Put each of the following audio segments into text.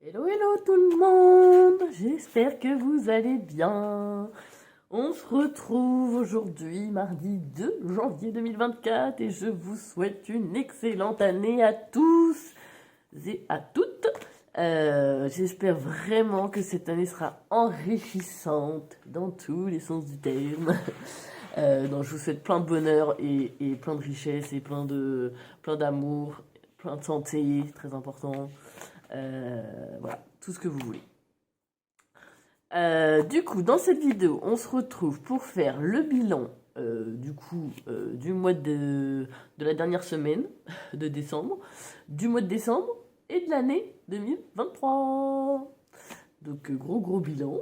Hello, hello tout le monde, j'espère que vous allez bien. On se retrouve aujourd'hui, mardi 2 janvier 2024, et je vous souhaite une excellente année à tous et à toutes. J'espère vraiment que cette année sera enrichissante dans tous les sens du terme. Donc je vous souhaite plein de bonheur et plein de richesse et plein d'amour, plein de santé, très important. Voilà, tout ce que vous voulez. Du coup, dans cette vidéo, on se retrouve pour faire le bilan du mois de la dernière semaine de décembre, du mois de décembre et de l'année 2023. Donc, gros bilan.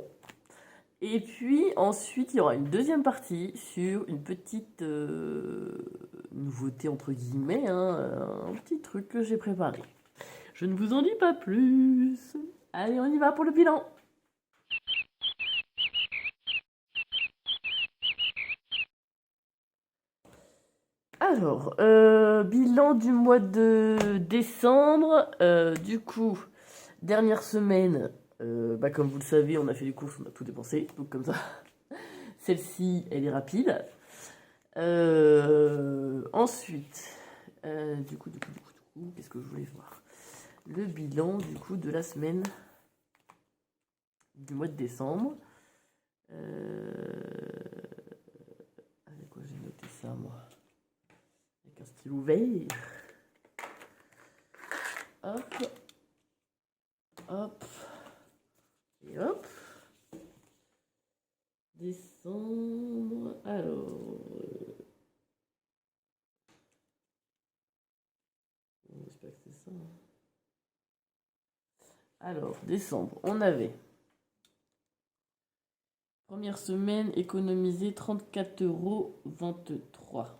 Et puis ensuite, il y aura une deuxième partie sur une petite nouveauté entre guillemets, hein, un petit truc que j'ai préparé. Je ne vous en dis pas plus. Allez, on y va pour le bilan. Alors, bilan du mois de décembre. Du coup, dernière semaine, comme vous le savez, on a fait les courses, on a tout dépensé. Donc comme ça, celle-ci, elle est rapide. Ensuite, du coup, qu'est-ce que je voulais voir? Le bilan, du coup, de la semaine du mois de décembre. Avec quoi j'ai noté ça, moi? Avec un stylo vert. Hop. Hop. Et hop. Décembre. Alors. J'espère que c'est ça. Alors, décembre, on avait. Première semaine, économisé 34,23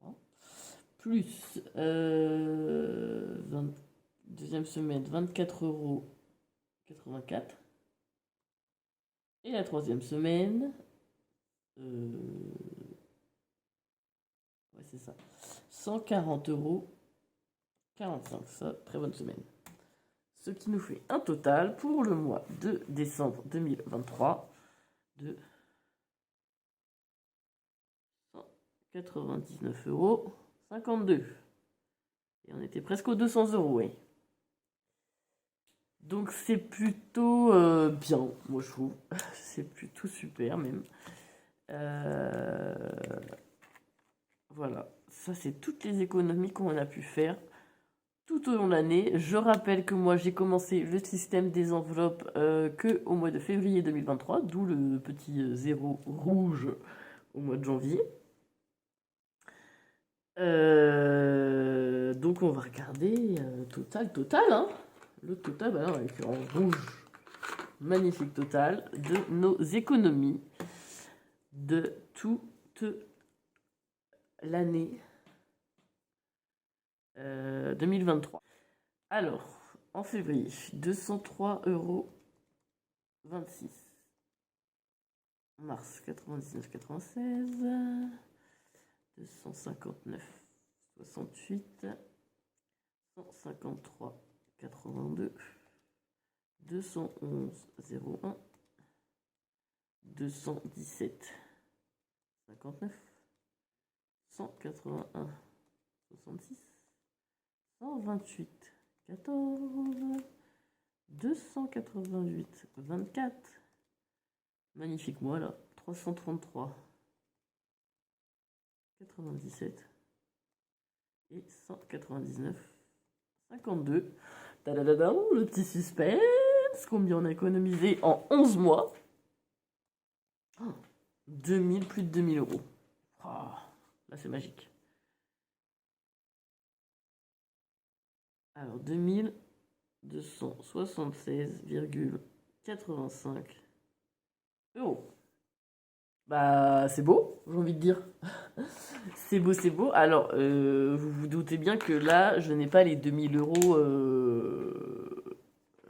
€. Plus, deuxième semaine, 24,84 €. Et la troisième semaine, ouais, c'est ça, 140,45 €. Ça, très bonne semaine. Ce qui nous fait un total pour le mois de décembre 2023 de 199,52 €. Et on était presque aux 200 €, oui. Donc c'est plutôt bien, moi je trouve. C'est plutôt super même. Voilà, ça c'est toutes les économies qu'on a pu faire tout au long de l'année. Je rappelle que moi j'ai commencé le système des enveloppes que au mois de février 2023, d'où le petit zéro rouge au mois de janvier. Donc on va regarder total, hein. Le total, bah non, avec en rouge, magnifique total de nos économies de toute l'année 2023. Alors, en février, 203,26 €. Mars, 99,96 €. 259,68 €. 153,82 €. 211,01 €. 217,59 €. 181,66 €. 128,14 €. 288,24 €. Magnifique moi là. 333,97 € et 199,52 €. Le petit suspense. Combien on a économisé en 11 mois? 2000, plus de 2000 €. Oh, là c'est magique. Alors 2276,85 €. Bah c'est beau, j'ai envie de dire. C'est beau, c'est beau. Alors, vous vous doutez bien que là, je n'ai pas les 2000 €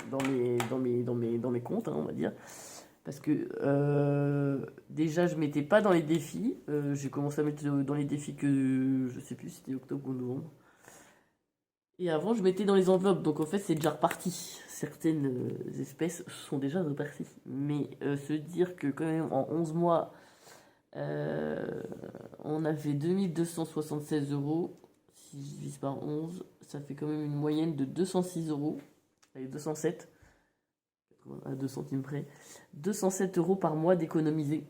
dans mes comptes, hein, on va dire. Parce que déjà, je ne mettais pas dans les défis. J'ai commencé à mettre dans les défis que je sais plus si c'était octobre ou novembre. Et avant, je mettais dans les enveloppes, donc en fait, c'est déjà reparti. Certaines espèces sont déjà reparties. Mais se dire que quand même, en 11 mois, on avait 2276 €. Si je divise par 11, ça fait quand même une moyenne de 206 €. Allez, 207, à 2 centimes près. 207 € par mois d'économiser.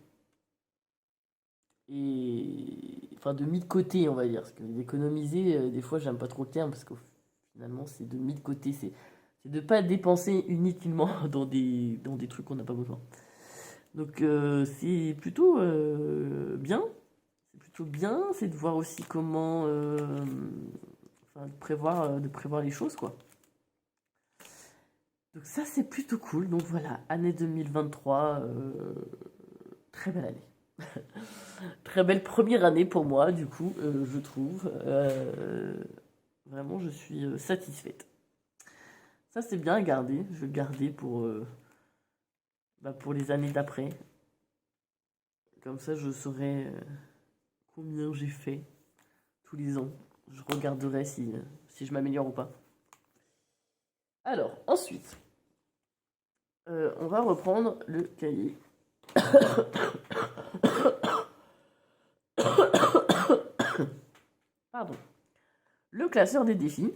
Et enfin, de mis de côté, on va dire. Parce que d'économiser, des fois, j'aime pas trop le terme, parce que finalement, c'est de mis de côté. C'est de pas dépenser inutilement dans des trucs qu'on n'a pas besoin. Donc, c'est plutôt bien. C'est plutôt bien. C'est de voir aussi comment enfin, de prévoir les choses, quoi. Donc ça, c'est plutôt cool. Donc voilà, année 2023, très belle année. Très belle première année pour moi, du coup, je trouve. Vraiment, je suis satisfaite. Ça, c'est bien à garder. Je vais le garder pour les années d'après. Comme ça, je saurai combien j'ai fait tous les ans. Je regarderai si je m'améliore ou pas. Alors, ensuite, on va reprendre le cahier. Pardon. Le classeur des défis.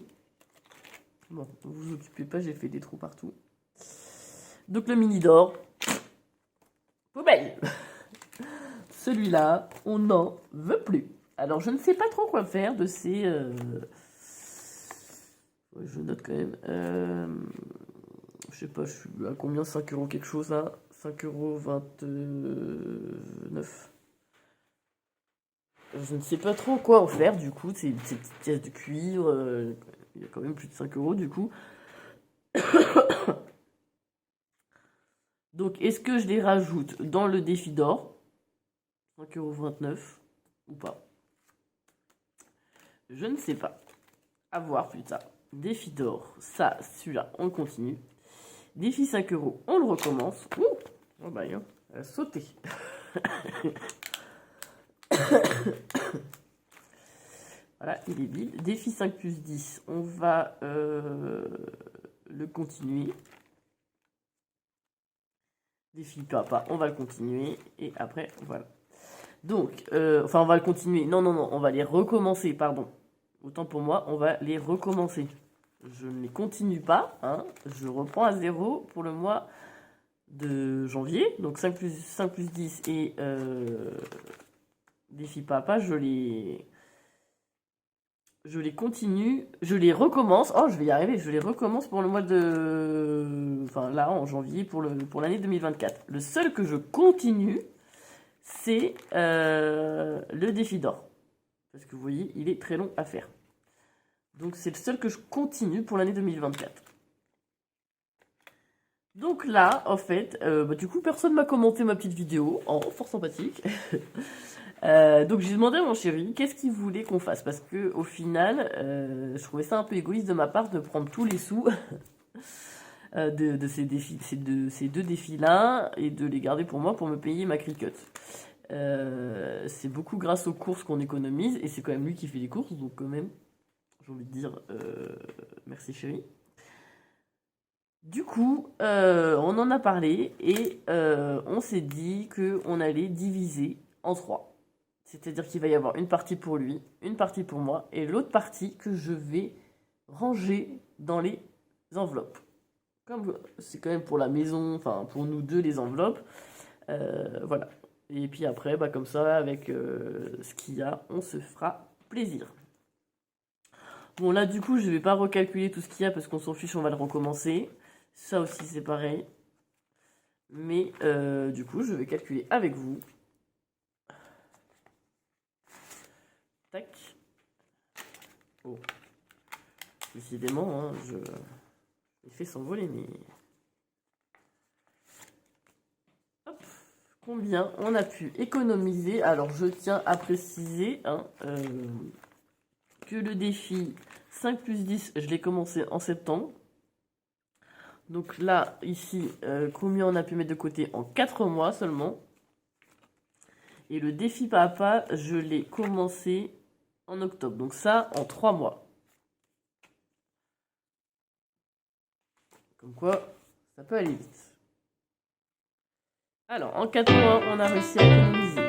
Bon, ne vous occupez pas, j'ai fait des trous partout. Donc le mini d'or. Poubelle. Celui-là, on n'en veut plus. Alors je ne sais pas trop quoi faire de ces... je note quand même. Je sais pas, je suis à combien? 5 € quelque chose là. 5,29 €. Je ne sais pas trop quoi en faire du coup. Ces petites pièces de cuivre. Il y a quand même plus de 5 € du coup. Donc est-ce que je les rajoute dans le défi d'or? 5,29 € ou pas? Je ne sais pas. À voir plus tard. Défi d'or, ça, celui-là, on le continue. Défi 5 €, on le recommence. Ouh, oh bah, elle a sauté. Voilà, il est vide. Défi 5 plus 10, on va le continuer. Défi papa, on va le continuer. Et après, voilà. Donc, enfin, on va le continuer. Non, non, non, on va les recommencer, pardon. Autant pour moi, on va les recommencer. Je ne les continue pas, hein. Je reprends à 0 pour le mois de janvier. Donc 5 plus 10 et défi papa, je les continue, je les recommence. Oh, je vais y arriver, je les recommence pour le mois de... Enfin, là, en janvier, pour l'année 2024. Le seul que je continue, c'est le défi d'or. Parce que vous voyez, il est très long à faire. Donc c'est le seul que je continue pour l'année 2024. Donc là, en fait, du coup, personne m'a commenté ma petite vidéo. Oh, fort sympathique. Donc j'ai demandé à mon chéri qu'est-ce qu'il voulait qu'on fasse. Parce que au final, je trouvais ça un peu égoïste de ma part de prendre tous les sous de ces défis, ces deux défis-là et de les garder pour moi pour me payer ma cricut. C'est beaucoup grâce aux courses qu'on économise et c'est quand même lui qui fait les courses, donc quand même, j'ai envie de dire merci chéri. Du coup, on en a parlé et on s'est dit qu'on allait diviser en 3. C'est-à-dire qu'il va y avoir une partie pour lui, une partie pour moi et l'autre partie que je vais ranger dans les enveloppes. Comme c'est quand même pour la maison, enfin pour nous deux les enveloppes, voilà. Et puis après, bah, comme ça, avec ce qu'il y a, on se fera plaisir. Bon, là, du coup, je ne vais pas recalculer tout ce qu'il y a parce qu'on s'en fiche, on va le recommencer. Ça aussi, c'est pareil. Mais du coup, je vais calculer avec vous. Tac. Oh. Décidément, hein, j'ai fait s'envoler mes... Hop. Combien on a pu économiser. Alors, je tiens à préciser hein, que le défi 5 plus 10, je l'ai commencé en septembre. Donc là, ici, combien on a pu mettre de côté en 4 mois seulement. Et le défi papa, je l'ai commencé en octobre. Donc ça, en 3 mois. Comme quoi, ça peut aller vite. Alors, en 4 mois, on a réussi à économiser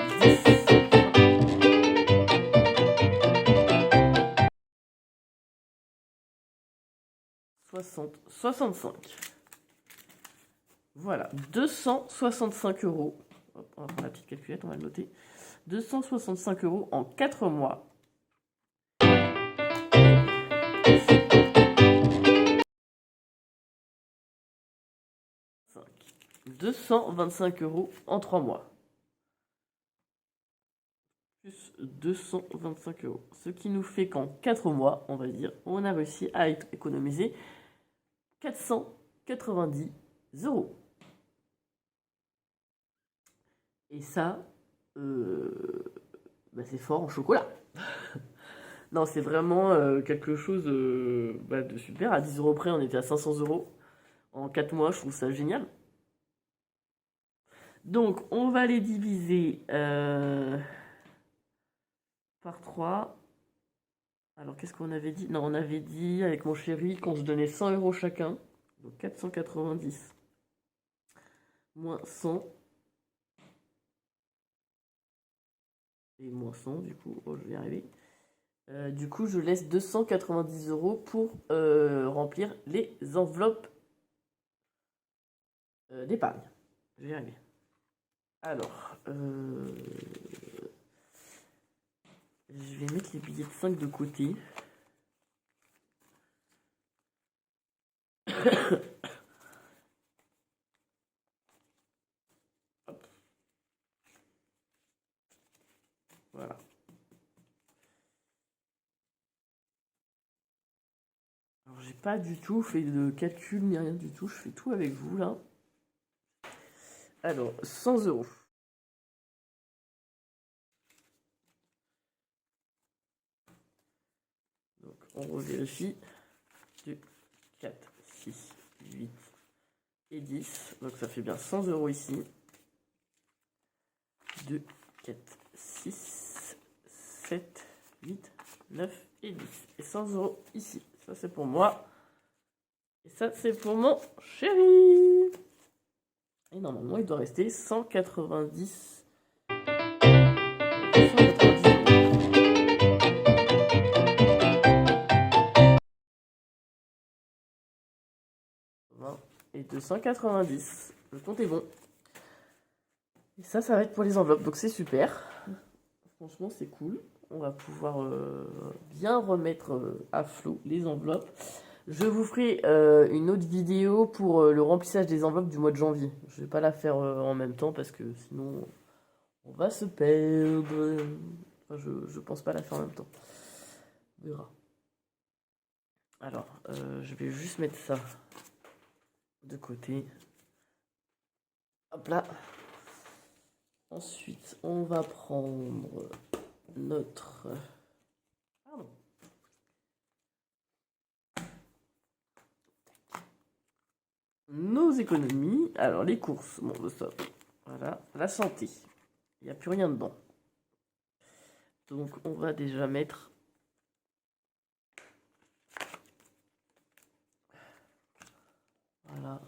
60, 65. Voilà, 265 euros. Hop, on va prendre la petite calculette, on va le noter. 265 euros en 4 mois. 225 euros en 3 mois. Plus 225 euros. Ce qui nous fait qu'en 4 mois, on va dire, on a réussi à économiser 490 euros. Et ça, c'est fort en chocolat. Non, c'est vraiment quelque chose de super. À 10 euros près, on était à 500 euros. En 4 mois, je trouve ça génial. Donc, on va les diviser par 3. Alors, qu'est-ce qu'on avait dit? Non, on avait dit avec mon chéri qu'on se donnait 100 euros chacun. Donc, 490 moins 100. Et moins 100, du coup, je vais y arriver. Du coup, je laisse 290 euros pour remplir les enveloppes d'épargne. Je vais y arriver. Alors, je vais mettre les billets de 5 de côté. Hop. Voilà. Alors, j'ai pas du tout fait de calcul ni rien du tout. Je fais tout avec vous là. Alors, 100 euros. Donc, on revérifie. 2, 4, 6, 8 et 10. Donc, ça fait bien 100 euros ici. 2, 4, 6, 7, 8, 9 et 10. Et 100 euros ici. Ça, c'est pour moi. Et ça, c'est pour mon chéri. Et normalement, il doit rester 190. 20 et 290. Le compte est bon. Et ça va être pour les enveloppes. Donc c'est super. Franchement, c'est cool. On va pouvoir bien remettre à flot les enveloppes. Je vous ferai une autre vidéo pour le remplissage des enveloppes du mois de janvier. Je ne vais pas la faire en même temps parce que sinon on va se perdre. Enfin, je pense pas la faire en même temps. On verra. Alors, je vais juste mettre ça de côté. Hop là. Ensuite, on va prendre notre... Pardon. Nos économies. Alors, les courses. Bon, ça. Voilà. La santé. Il n'y a plus rien dedans. Donc, on va déjà mettre... Voilà.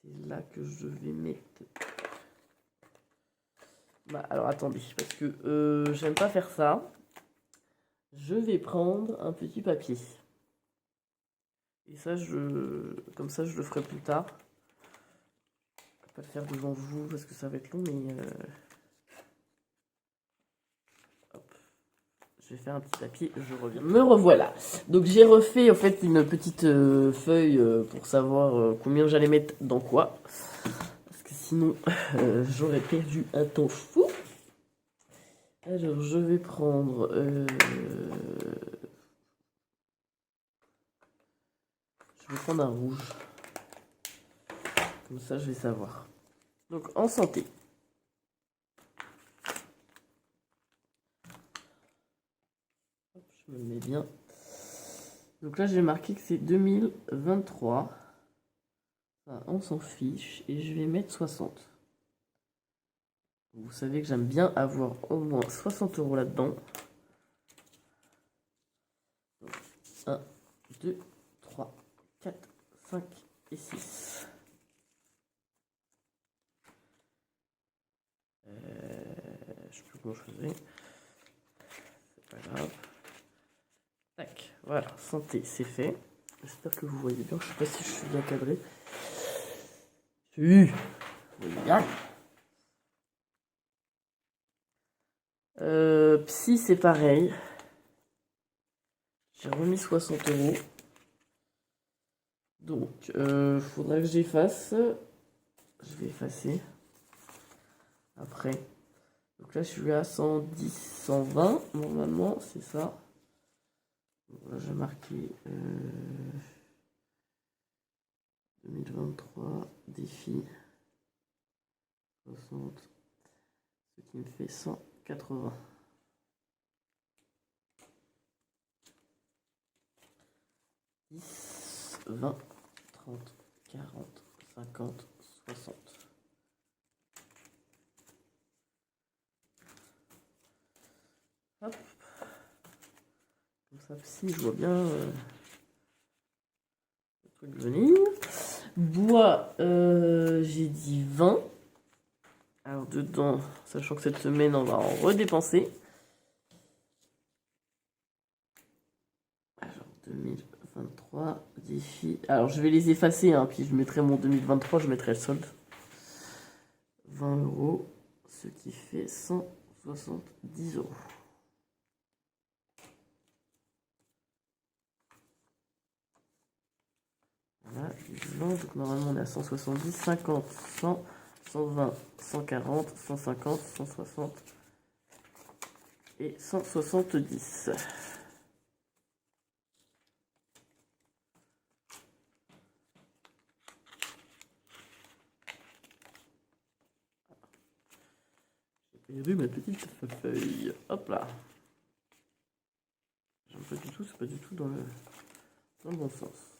C'est là que je vais mettre... alors, attendez. Parce que j'aime pas faire ça. Je vais prendre un petit papier. Et ça, comme ça, je le ferai plus tard. Je vais pas le faire devant vous parce que ça va être long, mais... Hop. Je vais faire un petit papier, je reviens. Me revoilà. Donc j'ai refait en fait une petite feuille pour savoir combien j'allais mettre dans quoi. Parce que sinon, j'aurais perdu un temps fou. Alors je vais prendre... Je vais prendre un rouge. Comme ça, je vais savoir. Donc, en santé. Hop, je me le mets bien. Donc là, j'ai marqué que c'est 2023. Enfin, on s'en fiche. Et je vais mettre 60. Vous savez que j'aime bien avoir au moins 60 euros là-dedans. 1, 2, 3, 4, 5 et 6. Je sais plus comment je faisais. C'est pas grave. Tac, voilà, santé, c'est fait. J'espère que vous voyez bien. Je sais pas si je suis bien cadré. Si, vous voyez bien. Psy, c'est pareil. J'ai remis 60 €. Donc, faudra que j'efface. Je vais effacer. Après. Donc là, je suis à 110, 120. Normalement, c'est ça. Donc là, j'ai marqué 2023, défi 60, ce qui me fait 180. 10, 20, 30, 40, 50, 60. Hop. Comme ça, si je vois bien le truc venir. Bois, j'ai dit 20. Alors dedans, sachant que cette semaine, on va en redépenser. Alors 2023, défi. Alors je vais les effacer, hein, puis je mettrai mon 2023, je mettrai le solde. 20 €, ce qui fait 170 €. Voilà, 20, donc normalement on est à 170, 50, 100, 120, 140, 150, 160 et 170. J'ai perdu ma petite feuille. Hop là. J'aime pas du tout, c'est pas du tout dans le bon sens.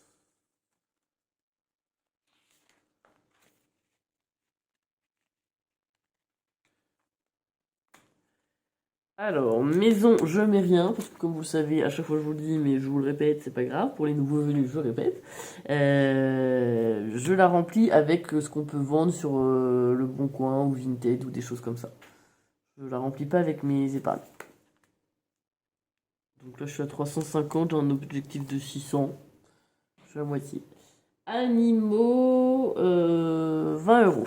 Alors, maison, je mets rien, parce que comme vous le savez, à chaque fois je vous le dis, mais je vous le répète, c'est pas grave. Pour les nouveaux venus, je répète. Je la remplis avec ce qu'on peut vendre sur le Bon Coin ou Vinted ou des choses comme ça. Je la remplis pas avec mes épargnes. Donc là, je suis à 350, j'ai un objectif de 600. Je suis à moitié. Animaux, 20 €.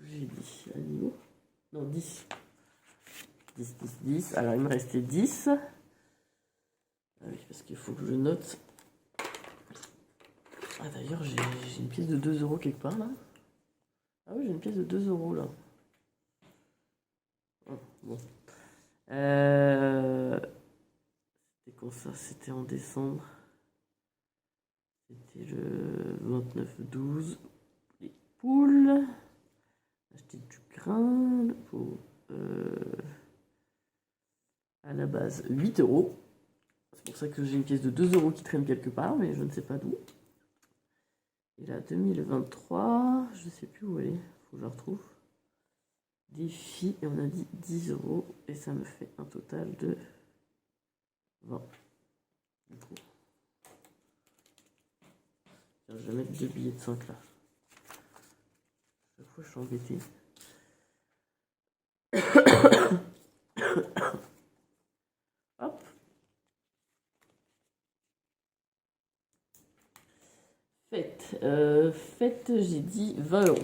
J'ai dit animaux. Non, 10. 10, 10, 10. Alors, il me restait 10. Ah oui, parce qu'il faut que je note. Ah, d'ailleurs, j'ai une pièce de 2 € quelque part, là. Ah oui, j'ai une pièce de 2 € là. Oh, bon. C'était quand ça? C'était en décembre. C'était le 29/12. Les poules. Acheter du grain pour à la base 8 €. C'est pour ça que j'ai une pièce de 2 € qui traîne quelque part, mais je ne sais pas d'où. Et là, 2023, je ne sais plus où elle est. Faut que je la retrouve. Défi, et on a dit 10 €. Et ça me fait un total de 20. Du coup. Tiens, je vais mettre 2 billets de 5 là. Chaque fois, je suis embêté. Hop. Fête. Fête, j'ai dit 20 €.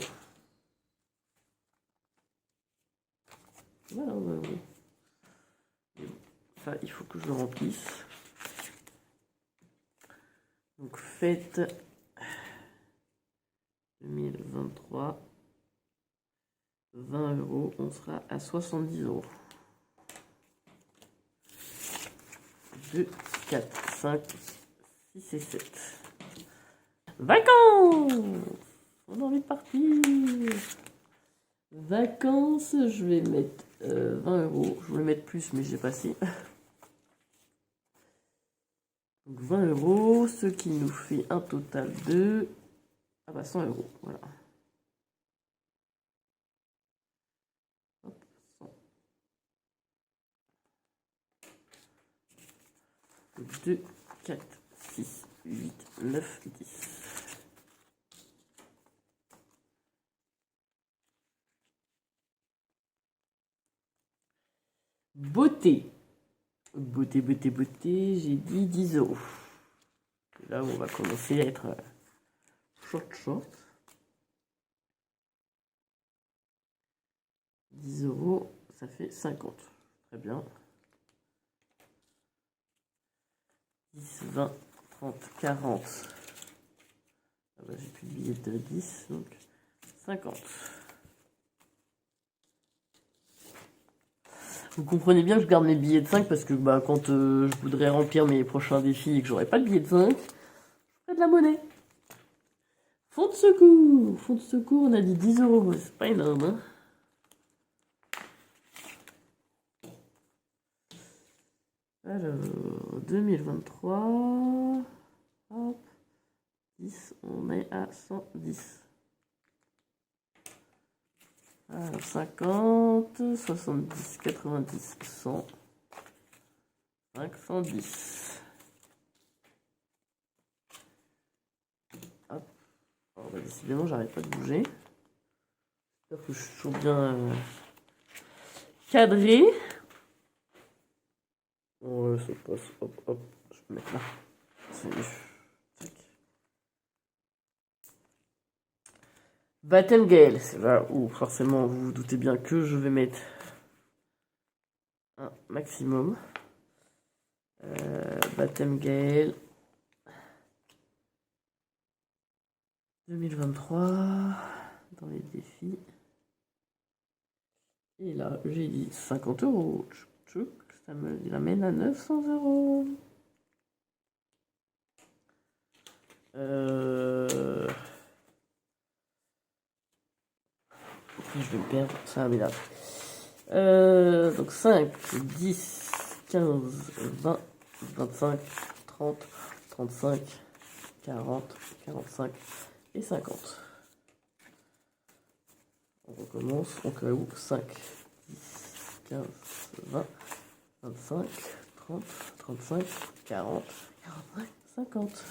Voilà, 20 €. Enfin, il faut que je le remplisse. Donc, fête 2023. 20 €, on sera à 70 €. 2, 4, 5, 6 et 7. Vacances! On a envie de partir. Vacances, je vais mettre 20 €. Je voulais mettre plus, mais j'ai passé. Donc 20 €, ce qui nous fait un total de 100 €. Voilà. Hop, 100. 2, 4, 6, 8, 9, 10. Beauté. Beauté, beauté, beauté. J'ai dit 10 euros. Là où on va commencer à être short. 10 euros, ça fait 50. Très bien. 10, 20, 30, 40. Ah bah, j'ai plus de billets de 10, donc 50. Vous comprenez bien que je garde mes billets de 5 parce que bah, quand je voudrais remplir mes prochains défis et que j'aurais pas de billets de 5, je ferai de la monnaie. Fonds de secours. Fonds de secours, on a dit 10 euros, c'est pas énorme. Hein. Alors, 2023. Hop. 10, on est à 110. Alors, 50, 70, 90, 100, 510. Hop. Alors, bah, décidément, j'arrête pas de bouger. J'espère que je suis toujours bien cadré. Ouais, ça passe. Hop, hop. Je peux mettre là. C'est mieux. Tac. Baptême Gaël, c'est là où forcément vous vous doutez bien que je vais mettre un maximum. Baptême Gaël 2023 dans les défis. Et là, j'ai dit 50 euros. Ça me l'amène à 900 euros. Je vais me perdre, ça m'énerve. Donc 5, 10, 15, 20, 25, 30, 35, 40, 45 et 50. On recommence, au cas où 5, 10, 15, 20, 25, 30, 35, 40, 45, 50.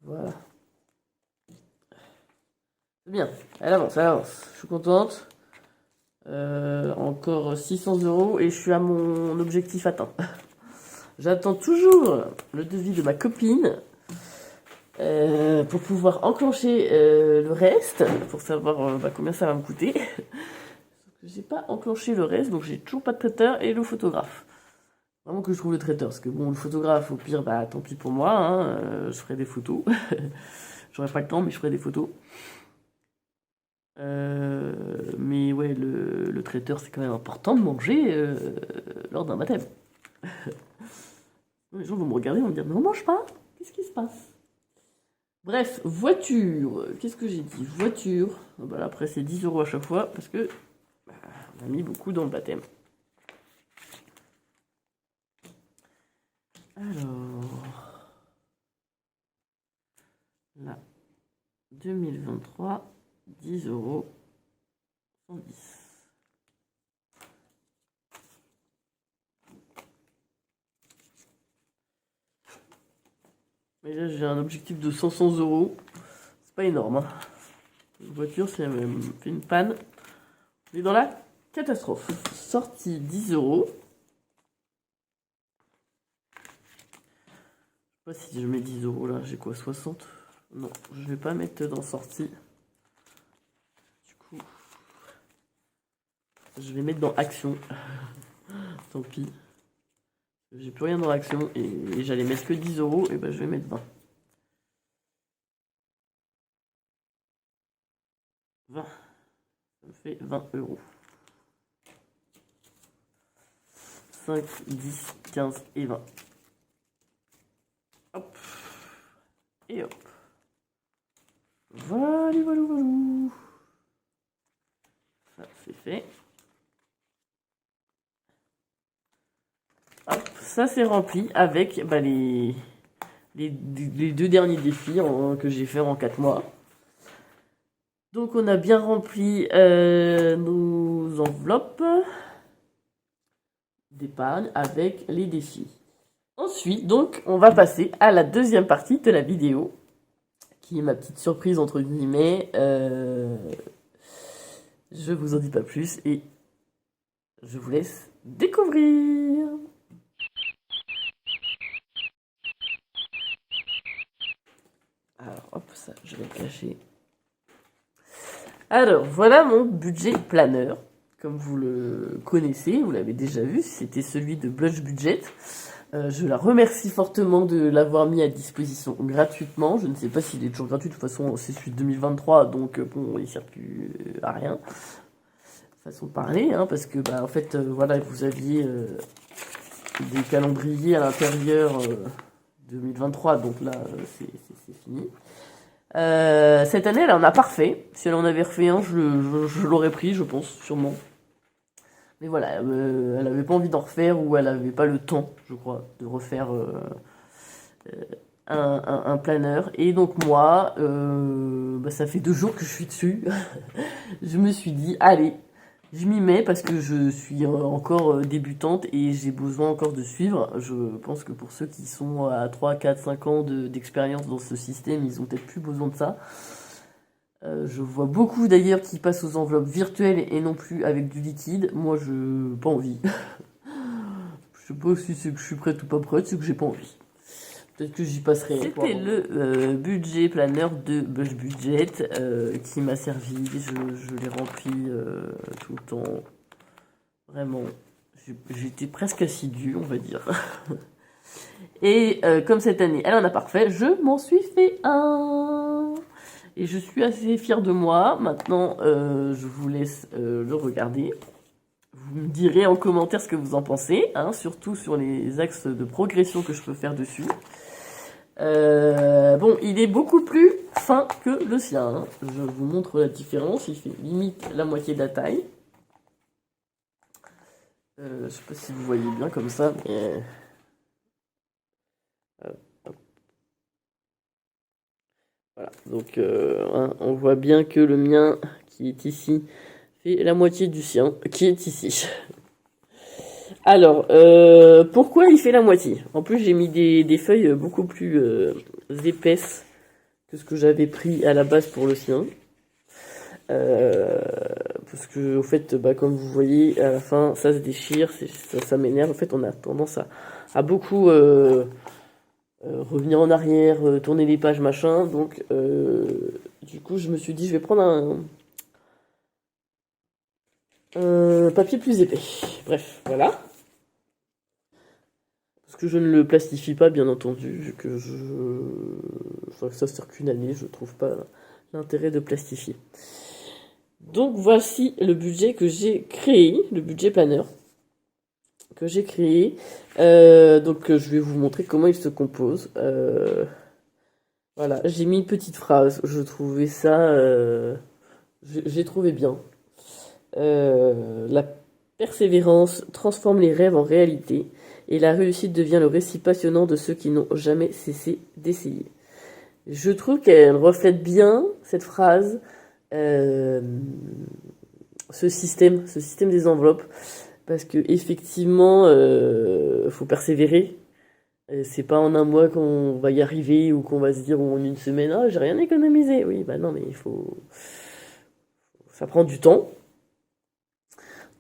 Voilà. C'est bien, elle avance. Je suis contente. Encore 600 euros et je suis à mon objectif atteint. J'attends toujours le devis de ma copine pour pouvoir enclencher le reste, pour savoir combien ça va me coûter. J'ai pas enclenché le reste, donc j'ai toujours pas de traiteur et le photographe. Vraiment que je trouve le traiteur, parce que bon, le photographe, au pire, bah tant pis pour moi, hein, je ferai des photos. J'aurai pas le temps, mais je ferai des photos. Mais ouais, le traiteur, c'est quand même important de manger lors d'un baptême. Les gens vont me regarder, vont me dire, mais on mange pas? Qu'est-ce qui se passe? Bref, voiture. Qu'est-ce que j'ai dit? Voiture. Bah là, après, c'est 10 euros à chaque fois, parce que bah, on a mis beaucoup dans le baptême. Alors, là, 2023, 10 euros, 110. Mais là, j'ai un objectif de 500 euros. C'est pas énorme. Hein. Une voiture, si elle me fait une panne, on est dans la catastrophe. Sortie 10 euros. Je sais pas si je mets 10 euros là, j'ai quoi, 60? Non, je vais pas mettre dans sortie. Du coup, je vais mettre dans action. Tant pis. J'ai plus rien dans l'action et j'allais mettre que 10 euros, et ben je vais mettre 20. 20. Ça me fait 20 euros. 5, 10, 15 et 20. Hop. Et hop. Voilà. Ça, c'est fait. Hop, ça c'est rempli avec bah, les 2 derniers défis que j'ai fait en 4 mois. Donc on a bien rempli nos enveloppes d'épargne avec les défis. Ensuite, donc, on va passer à la deuxième partie de la vidéo, qui est ma petite surprise entre guillemets. Je vous en dis pas plus et je vous laisse découvrir. Alors, hop, ça, je vais le cacher. Alors, voilà mon budget planeur. Comme vous le connaissez, vous l'avez déjà vu, c'était celui de Blush Budget. Je la remercie fortement de l'avoir mis à disposition gratuitement. Je ne sais pas s'il est toujours gratuit, de toute façon c'est celui de 2023, donc bon, il ne sert plus à rien. Façon de parler, hein, parce que bah, en fait, voilà, vous aviez des calendriers à l'intérieur 2023, donc là c'est fini. Cette année, elle en a parfait. Si elle en avait refait un, je l'aurais pris, je pense, sûrement. Mais voilà, elle avait pas envie d'en refaire ou elle avait pas le temps, je crois, de refaire un planeur. Et donc moi, bah, ça fait 2 jours que je suis dessus. Je me suis dit, allez, je m'y mets parce que je suis encore débutante et j'ai besoin encore de suivre. Je pense que pour ceux qui sont à 3, 4, 5 ans d'expérience dans ce système, ils ont peut-être plus besoin de ça. Je vois beaucoup d'ailleurs qui passent aux enveloppes virtuelles et non plus avec du liquide. Moi, je pas envie. Je sais pas si c'est que je suis prête ou pas prête, c'est que j'ai pas envie. Peut-être que j'y passerai. C'était le budget planeur de Blush Budget qui m'a servi. Je l'ai rempli tout le temps. Vraiment, j'étais presque assidue, on va dire. Et comme cette année, elle en a parfait, je m'en suis fait un. Et je suis assez fière de moi. Maintenant, je vous laisse le regarder. Vous me direz en commentaire ce que vous en pensez, hein, surtout sur les axes de progression que je peux faire dessus. Bon, il est beaucoup plus fin que le sien. Hein. Je vous montre la différence. Il fait limite la moitié de la taille. Je sais pas si vous voyez bien comme ça, mais... Voilà, donc hein, on voit bien que le mien qui est ici fait la moitié du sien qui est ici. Alors, pourquoi il fait la moitié? En plus, j'ai mis des feuilles beaucoup plus épaisses que ce que j'avais pris à la base pour le sien. Parce que, au fait, bah, comme vous voyez, à la fin, ça se déchire, ça m'énerve. En fait, on a tendance à beaucoup revenir en arrière, tourner les pages, machin. Donc, du coup, je me suis dit, je vais prendre un papier plus épais. Bref, voilà. Parce que je ne le plastifie pas, bien entendu, vu que enfin, ça sert qu'une année, je trouve pas l'intérêt de plastifier. Donc voici le budget que j'ai créé, le budget planeur que j'ai créé. Donc je vais vous montrer comment il se compose. Voilà, j'ai mis une petite phrase, je trouvais ça... j'ai trouvé bien. La persévérance transforme les rêves en réalité et la réussite devient le récit passionnant de ceux qui n'ont jamais cessé d'essayer. Je trouve qu'elle reflète bien cette phrase, ce système des enveloppes, parce que effectivement, faut persévérer. C'est pas en un mois qu'on va y arriver ou qu'on va se dire ou en une semaine, ah j'ai rien économisé. Oui, bah non, mais ça prend du temps.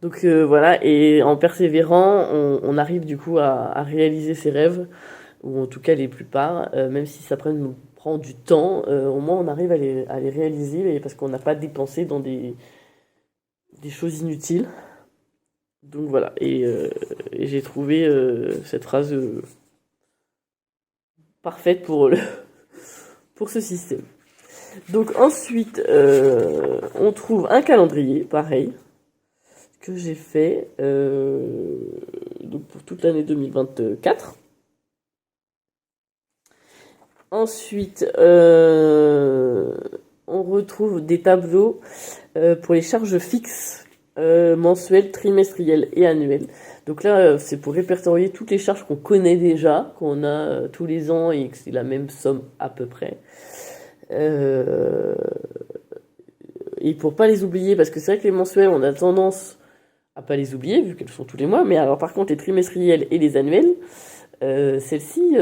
Donc voilà, et en persévérant, on arrive du coup à réaliser ses rêves, ou en tout cas les plupart, même si ça prend du temps, au moins on arrive à les réaliser, parce qu'on n'a pas dépensé dans des choses inutiles. Donc voilà, et j'ai trouvé cette phrase parfaite pour ce système. Donc ensuite, on trouve un calendrier, pareil, que j'ai fait donc pour toute l'année 2024. Ensuite, on retrouve des tableaux pour les charges fixes mensuelles, trimestrielles et annuelles. Donc là, c'est pour répertorier toutes les charges qu'on connaît déjà, qu'on a tous les ans et que c'est la même somme à peu près. Et pour pas les oublier, parce que c'est vrai que les mensuelles, on a tendance à pas les oublier vu qu'elles sont tous les mois, mais alors par contre les trimestrielles et les annuelles, Celle-ci,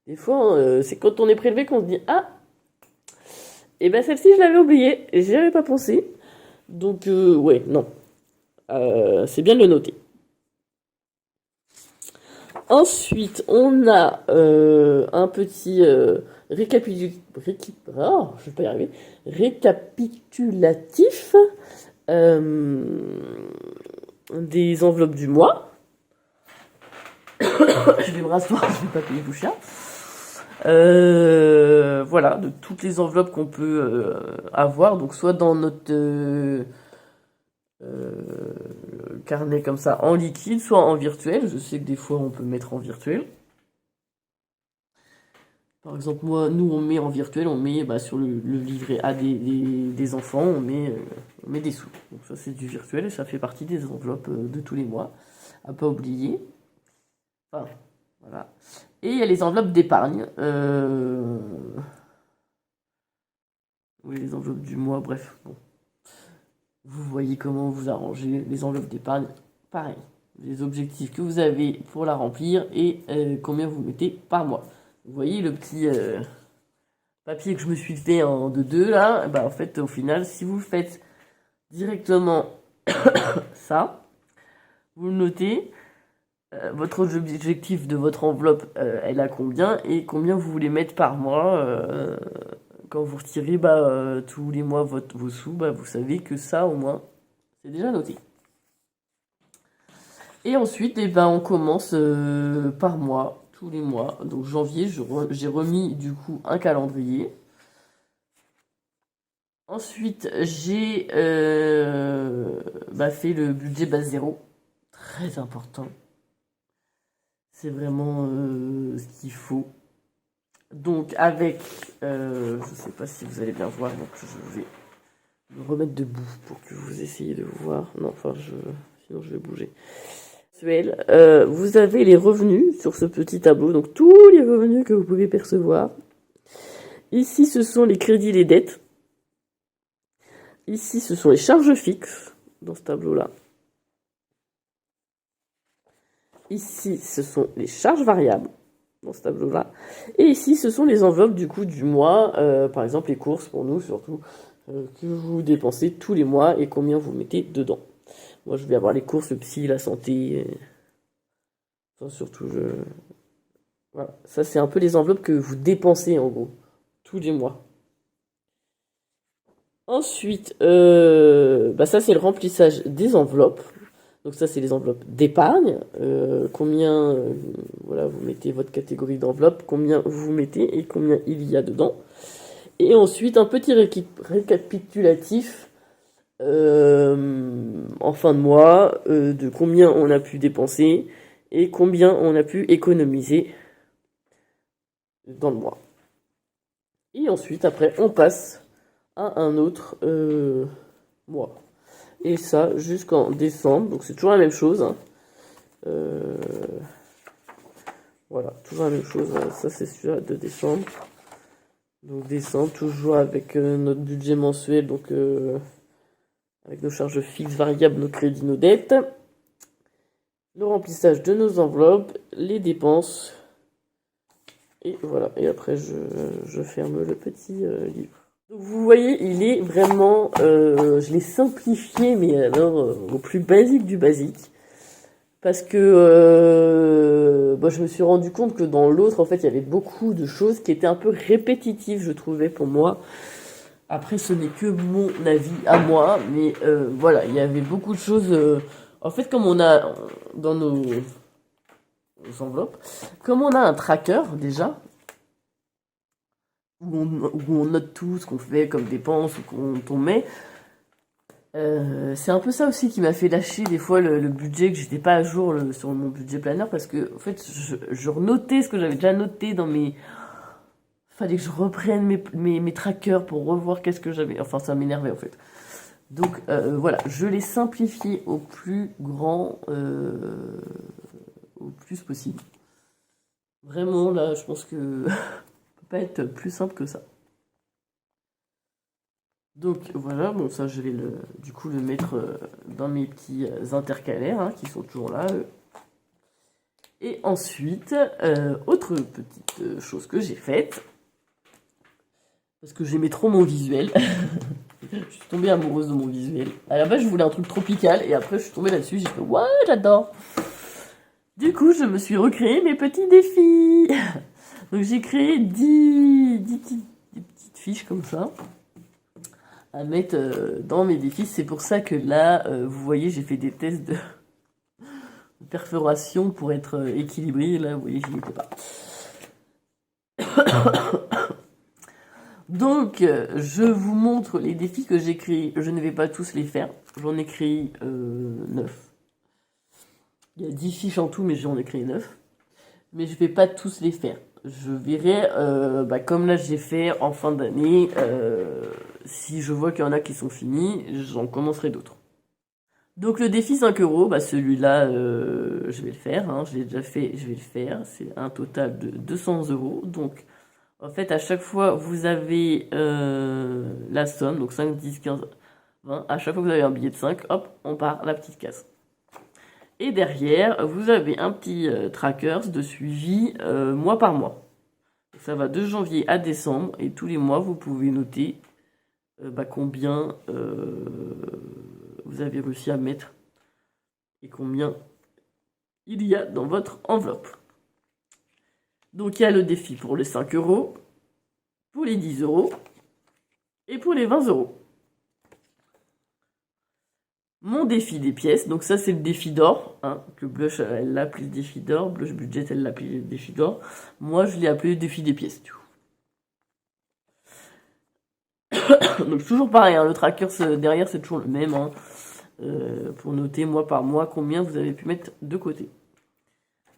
des fois, c'est quand on est prélevé qu'on se dit ah, et ben celle-ci je l'avais oubliée, et j'y avais pas pensé. Donc ouais, non, c'est bien de le noter. Ensuite, on a un petit je vais pas y arriver. Récapitulatif des enveloppes du mois. Je vais me rasseoir, je vais pas payer vous cher. Voilà, de toutes les enveloppes qu'on peut avoir, donc soit dans notre carnet comme ça en liquide, soit en virtuel. Je sais que des fois on peut mettre en virtuel. Par exemple, nous on met en virtuel, on met sur le livret A des enfants, on met des sous. Donc ça c'est du virtuel et ça fait partie des enveloppes de tous les mois, à pas oublier. Enfin, voilà. Et il y a les enveloppes d'épargne. Oui, les enveloppes du mois, bref. Bon. Vous voyez comment vous arrangez les enveloppes d'épargne. Pareil, les objectifs que vous avez pour la remplir et combien vous mettez par mois. Vous voyez le petit papier que je me suis fait en deux là, en fait au final si vous faites directement ça, vous le notez, votre objectif de votre enveloppe elle a combien et combien vous voulez mettre par mois. Quand vous retirez tous les mois vos sous, vous savez que ça au moins c'est déjà noté. Et ensuite on commence par mois. Tous les mois. Donc janvier, j'ai remis du coup un calendrier. Ensuite, j'ai fait le budget base zéro. Très important. C'est vraiment ce qu'il faut. Donc avec, je ne sais pas si vous allez bien voir, donc je vais me remettre debout pour que vous essayiez de voir. Non, enfin, sinon je vais bouger. Vous avez les revenus sur ce petit tableau, donc tous les revenus que vous pouvez percevoir. Ici, ce sont les crédits et les dettes. Ici, ce sont les charges fixes dans ce tableau-là. Ici, ce sont les charges variables dans ce tableau-là. Et ici, ce sont les enveloppes du coup du mois. Par exemple, les courses pour nous, surtout, que vous dépensez tous les mois et combien vous mettez dedans. Moi, je vais avoir les courses, le psy, la santé. Enfin, surtout, voilà. Ça, c'est un peu les enveloppes que vous dépensez, en gros, tous les mois. Ensuite, ça, c'est le remplissage des enveloppes. Donc ça, c'est les enveloppes d'épargne. Combien, voilà, vous mettez votre catégorie d'enveloppe, combien vous mettez et combien il y a dedans. Et ensuite, un petit récapitulatif en fin de mois de combien on a pu dépenser et combien on a pu économiser dans le mois. Et ensuite, après, on passe à un autre mois. Et ça jusqu'en décembre. Donc c'est toujours la même chose. Hein. Voilà, toujours la même chose. Ça c'est celui-là de décembre. Donc décembre, toujours avec notre budget mensuel. Donc avec nos charges fixes, variables, nos crédits, nos dettes. Le remplissage de nos enveloppes, les dépenses. Et voilà. Et après je ferme le petit livre. Donc vous voyez, il est vraiment, je l'ai simplifié, mais alors au plus basique du basique. Parce que je me suis rendu compte que dans l'autre, en fait, il y avait beaucoup de choses qui étaient un peu répétitives, je trouvais, pour moi. Après, ce n'est que mon avis à moi, mais voilà, il y avait beaucoup de choses. En fait, comme on a dans nos enveloppes, comme on a un tracker déjà, où on note tout ce qu'on fait comme dépenses ou qu'on met. C'est un peu ça aussi qui m'a fait lâcher des fois le budget, que j'étais pas à jour sur mon budget planner, parce que en fait je renotais ce que j'avais déjà noté dans mes... Fallait que je reprenne mes trackers pour revoir qu'est-ce que j'avais... Enfin ça m'énervait en fait. Donc voilà, je l'ai simplifié au plus grand, au plus possible. Vraiment là, je pense que pas être plus simple que ça. Donc voilà, bon ça je vais du coup le mettre dans mes petits intercalaires qui sont toujours là. Et ensuite, autre petite chose que j'ai faite, parce que j'aimais trop mon visuel. Je suis tombée amoureuse de mon visuel. À la base, je voulais un truc tropical, et après, je suis tombée là-dessus, j'ai fait « Ouais, j'adore !» Du coup, je me suis recréé mes petits défis. Donc, j'ai créé 10 petites fiches comme ça, à mettre dans mes défis. C'est pour ça que là, vous voyez, j'ai fait des tests de perforation pour être équilibré. Là, vous voyez, j'y étais pas. Donc, je vous montre les défis que j'ai créés. Je ne vais pas tous les faire. J'en ai créé 9. Il y a 10 fiches en tout, mais j'en ai créé 9. Mais je ne vais pas tous les faire. Je verrai, comme là j'ai fait en fin d'année, si je vois qu'il y en a qui sont finis, j'en commencerai d'autres. Donc le défi 5 €, celui-là, je vais le faire. Hein, je l'ai déjà fait, je vais le faire. C'est un total de 200 €. Donc, en fait, à chaque fois, vous avez la somme, donc 5, 10, 15, 20. À chaque fois que vous avez un billet de 5, hop, on part la petite case. Et derrière, vous avez un petit trackers de suivi mois par mois. Ça va de janvier à décembre, et tous les mois, vous pouvez noter combien vous avez réussi à mettre et combien il y a dans votre enveloppe. Donc il y a le défi pour les 5 €, pour les 10 € et pour les 20 €. Mon défi des pièces, donc ça c'est le défi d'or, hein, que Blush elle l'a appelé le défi d'or, Blush Budget elle l'a appelé le défi d'or, moi je l'ai appelé le défi des pièces. Donc toujours pareil, hein, le tracker derrière c'est toujours le même, hein, pour noter mois par mois combien vous avez pu mettre de côté.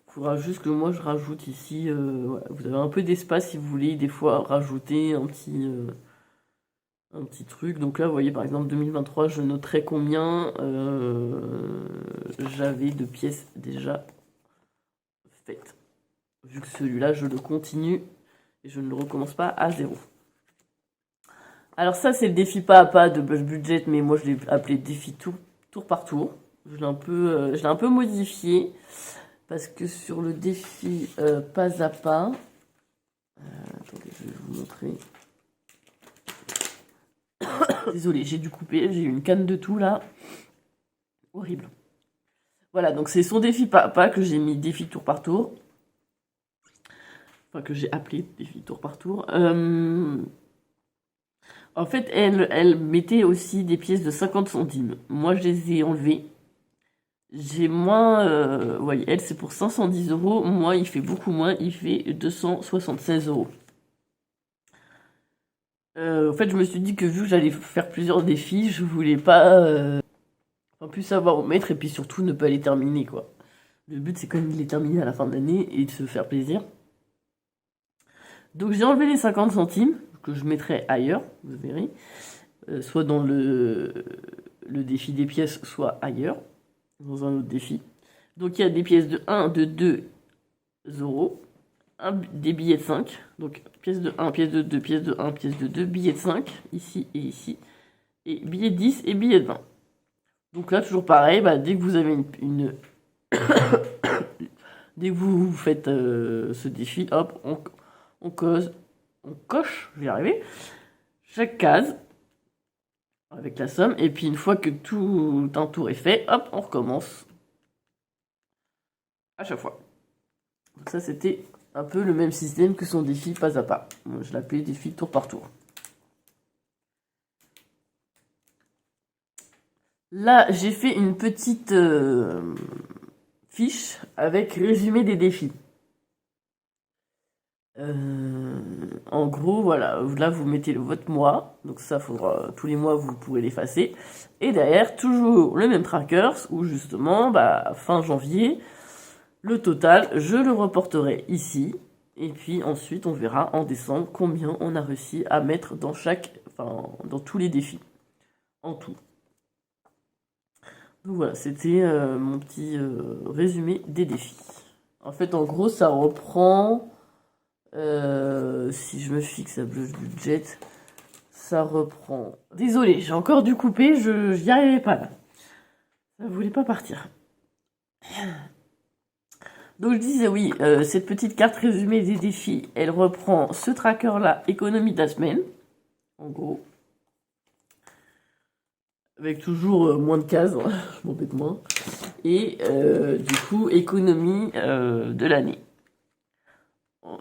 Il faudra juste que moi je rajoute ici, voilà, vous avez un peu d'espace si vous voulez des fois rajouter un petit truc. Donc là vous voyez par exemple 2023 je noterai combien j'avais de pièces déjà faites. Vu que celui-là je le continue et je ne le recommence pas à zéro. Alors ça c'est le défi pas à pas de Blush Budget, mais moi je l'ai appelé défi tour par tour. Je l'ai un peu modifié parce que sur le défi pas à pas, attendez, je vais vous montrer. Désolée, j'ai dû couper, j'ai eu une canne de tout là. Horrible. Voilà, donc c'est son défi pas à pas que j'ai mis défi tour par tour. Enfin, que j'ai appelé défi tour par tour. En fait, elle mettait aussi des pièces de 50 centimes. Moi, je les ai enlevées. J'ai moins... vous voyez, elle, c'est pour 510 €. Moi, il fait beaucoup moins. Il fait 276 €. En fait, je me suis dit que vu que j'allais faire plusieurs défis, je voulais pas... plus savoir où mettre et puis surtout ne pas les terminer, quoi. Le but, c'est quand même de les terminer à la fin de l'année et de se faire plaisir. Donc, j'ai enlevé les 50 centimes que je mettrai ailleurs, vous verrez. Soit dans le défi des pièces, soit ailleurs, dans un autre défi. Donc il y a des pièces de 1, de 2 €, des billets de 5, donc pièce de 1, pièce de 2, pièce de 1, pièce de 2, billets de 5, ici et ici, et billets de 10 et billets de 20. Donc là, toujours pareil, dès que vous avez une dès que vous faites ce défi, hop, on coche, je vais y arriver, chaque case avec la somme, et puis une fois que tout un tour est fait, hop, on recommence à chaque fois. Donc ça, c'était un peu le même système que son défi pas à pas. Moi, je l'appelais défi tour par tour. Là, j'ai fait une petite fiche avec résumé des défis. En gros, voilà, là vous mettez votre mois, donc ça faudra tous les mois vous pourrez l'effacer. Et derrière, toujours le même trackers où justement, fin janvier, le total, je le reporterai ici. Et puis ensuite, on verra en décembre combien on a réussi à mettre dans dans tous les défis, en tout. Donc voilà, c'était mon petit résumé des défis. En fait, en gros, ça reprend... si je me fixe à Blush Budget, ça reprend... Désolée, j'ai encore dû couper, je n'y arrivais pas là. Ça voulait pas partir. Donc je disais oui, cette petite carte résumée des défis, elle reprend ce tracker-là, économie de la semaine, en gros. Avec toujours moins de cases, je m'embête moins. Et du coup, économie de l'année.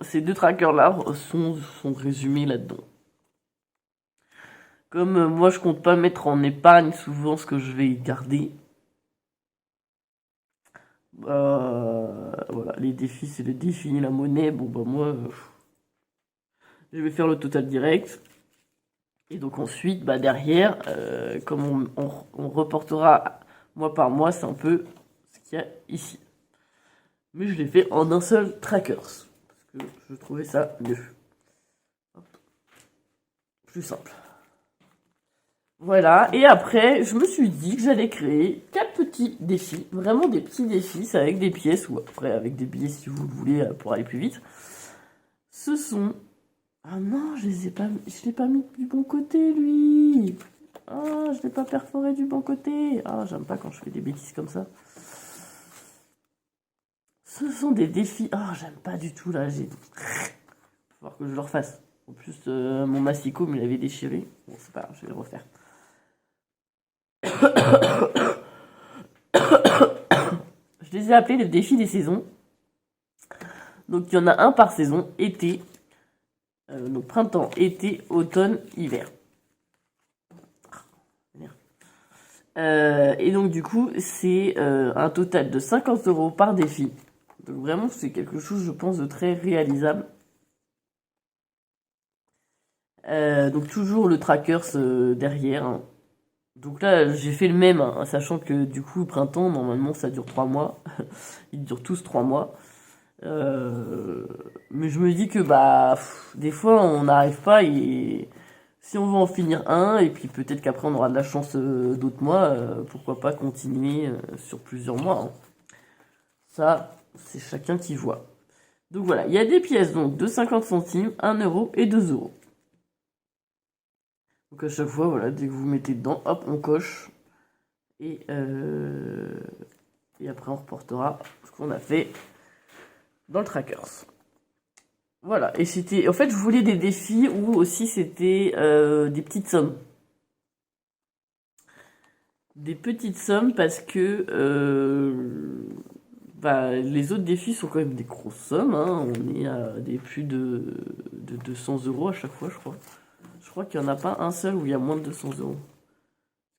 Ces deux trackers-là sont résumés là-dedans. Comme moi, je compte pas mettre en épargne souvent ce que je vais garder. Voilà, les défis, c'est les défis, la monnaie. Bon, bah moi, je vais faire le total direct. Et donc ensuite, bah derrière, comme on reportera mois par mois, c'est un peu ce qu'il y a ici. Mais je l'ai fait en un seul tracker. Parce que je trouvais ça mieux. Hop. Plus simple. Voilà, et après, je me suis dit que j'allais créer 4 petits défis, vraiment des petits défis, c'est avec des pièces, ou après avec des billets si vous le voulez, pour aller plus vite. Ce sont... Ah non, je l'ai pas mis du bon côté, lui. Ah, je l'ai pas perforé du bon côté. Ah, j'aime pas quand je fais des bêtises comme ça. Ce sont des défis... Ah, j'aime pas du tout, là, j'ai... Faut voir que je le refasse. En plus, mon massicot me l'avait déchiré. Bon, c'est pas grave, je vais le refaire. Je les ai appelés le défi des saisons. Donc il y en a un par saison, été, donc printemps, été, automne, hiver. Et donc du coup, c'est un total de 50 € par défi. Donc vraiment, c'est quelque chose, je pense, de très réalisable. Donc toujours le trackers derrière. Hein. Donc là, j'ai fait le même, hein, sachant que du coup, printemps, normalement, ça dure 3 mois. Ils durent tous 3 mois. Mais je me dis que bah des fois on n'arrive pas et si on veut en finir un et puis peut-être qu'après on aura de la chance d'autres mois, pourquoi pas continuer sur plusieurs mois. Hein. Ça, c'est chacun qui voit. Donc voilà, il y a des pièces donc de 50 centimes, 1 € et 2 €. Donc à chaque fois, voilà, dès que vous mettez dedans, hop, on coche. Et après on reportera ce qu'on a fait dans le trackers. Voilà, et c'était... En fait, je voulais des défis où aussi c'était des petites sommes. Des petites sommes parce que les autres défis sont quand même des grosses sommes. Hein. On est à des plus de 200 € à chaque fois, je crois. Je crois qu'il n'y en a pas un seul où il y a moins de 200 €.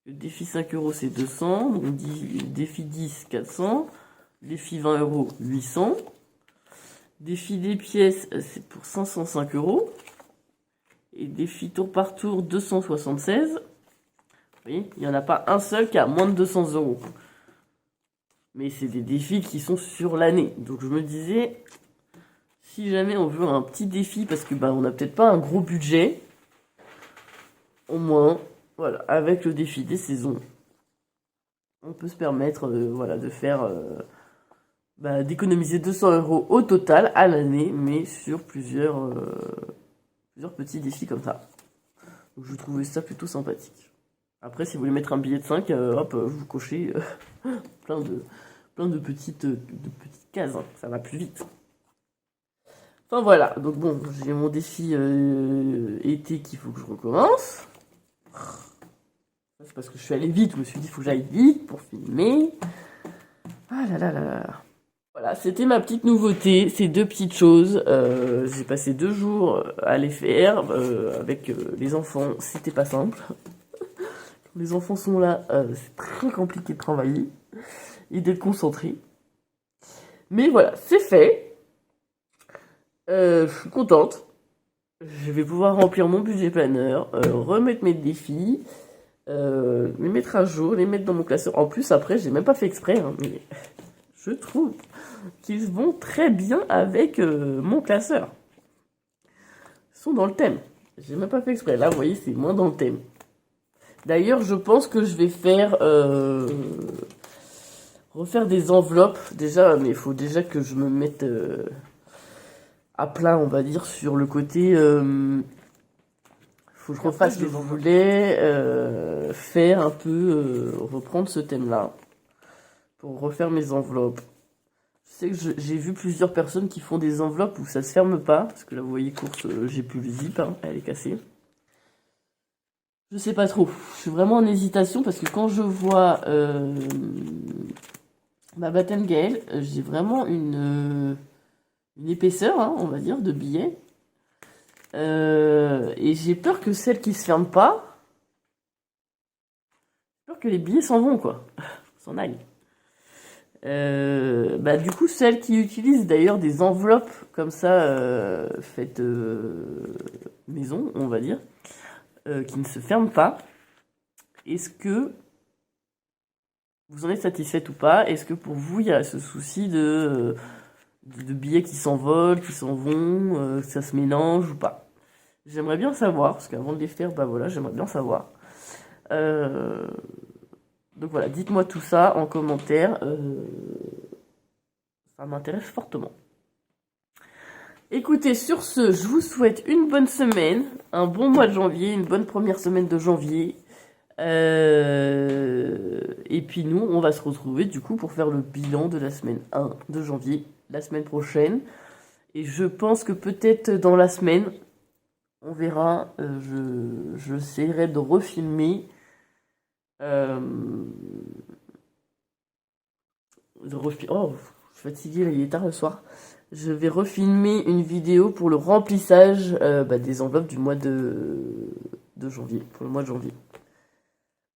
Le défi 5 € c'est 200, donc défi 10, 400. Défi 20 €, 800. Défi des pièces, c'est pour 505 €. Et défi tour par tour, 276. Vous voyez, il n'y en a pas un seul qui a moins de 200 €. Mais c'est des défis qui sont sur l'année. Donc je me disais, si jamais on veut un petit défi, parce que on n'a peut-être pas un gros budget, au moins, voilà, avec le défi des saisons, on peut se permettre de faire... d'économiser 200 € au total à l'année, mais sur plusieurs petits défis comme ça. Donc je trouvais ça plutôt sympathique. Après, si vous voulez mettre un billet de 5, hop, vous cochez plein de petites cases, hein, ça va plus vite. Enfin voilà, donc bon, j'ai mon défi été qu'il faut que je recommence. C'est parce que je suis allée vite, je me suis dit il faut que j'aille vite pour filmer. Ah là là là là. Voilà, c'était ma petite nouveauté, ces deux petites choses. J'ai passé 2 jours à les faire avec les enfants. C'était pas simple. Quand les enfants sont là, c'est très compliqué de travailler et d'être concentré. Mais voilà, c'est fait. Je suis contente. Je vais pouvoir remplir mon budget planner, remettre mes défis, les mettre à jour, les mettre dans mon classeur. En plus, après, j'ai même pas fait exprès, hein, mais je trouve qu'ils vont très bien avec mon classeur. Ils sont dans le thème. J'ai même pas fait exprès. Là, vous voyez, c'est moins dans le thème. D'ailleurs, je pense que je vais faire... refaire des enveloppes. Déjà, mais il faut déjà que je me mette à plat, on va dire, sur le côté... faut que je refasse ce que je voulais faire un peu... reprendre ce thème-là. Pour refaire mes enveloppes. Je sais que j'ai vu plusieurs personnes qui font des enveloppes où ça se ferme pas. Parce que là, vous voyez, course, j'ai plus le zip, hein, elle est cassée. Je sais pas trop. Je suis vraiment en hésitation parce que quand je vois ma Batten Gale, j'ai vraiment une épaisseur, hein, on va dire, de billets. Et j'ai peur que celle qui se ferme pas, j'ai peur que les billets s'en vont, quoi. S'en aillent. Du coup, celles qui utilisent d'ailleurs des enveloppes comme ça, faites maison, on va dire, qui ne se ferment pas, est-ce que vous en êtes satisfaite ou pas? Est-ce que pour vous, il y a ce souci de billets qui s'envolent, qui s'en vont, que ça se mélange ou pas? J'aimerais bien savoir, parce qu'avant de les faire, bah voilà, j'aimerais bien savoir. Donc voilà, dites-moi tout ça en commentaire. Ça m'intéresse fortement. Écoutez, sur ce, je vous souhaite une bonne semaine, un bon mois de janvier, une bonne première semaine de janvier. Et puis nous, on va se retrouver du coup pour faire le bilan de la semaine 1 de janvier, la semaine prochaine. Et je pense que peut-être dans la semaine, on verra, j'essaierai de refilmer. Oh, je suis fatiguée, il est tard le soir. Je vais refilmer une vidéo pour le remplissage des enveloppes du mois de janvier, pour le mois de janvier.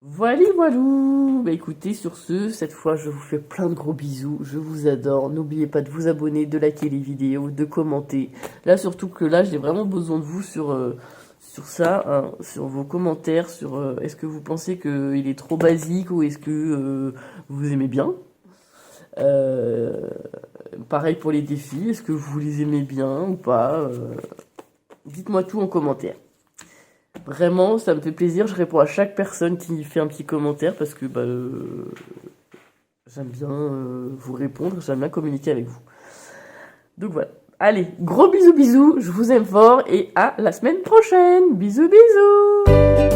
Voilà, voilou. Bah écoutez, sur ce, cette fois, je vous fais plein de gros bisous. Je vous adore. N'oubliez pas de vous abonner, de liker les vidéos, de commenter. Là, surtout que là, j'ai vraiment besoin de vous sur ça, hein, sur vos commentaires, sur est-ce que vous pensez qu'il est trop basique ou est-ce que vous aimez bien. Pareil pour les défis, est-ce que vous les aimez bien ou pas? Dites-moi tout en commentaire. Vraiment, ça me fait plaisir, je réponds à chaque personne qui fait un petit commentaire parce que j'aime bien vous répondre, j'aime bien communiquer avec vous. Donc voilà. Allez, gros bisous bisous, je vous aime fort et à la semaine prochaine. Bisous bisous.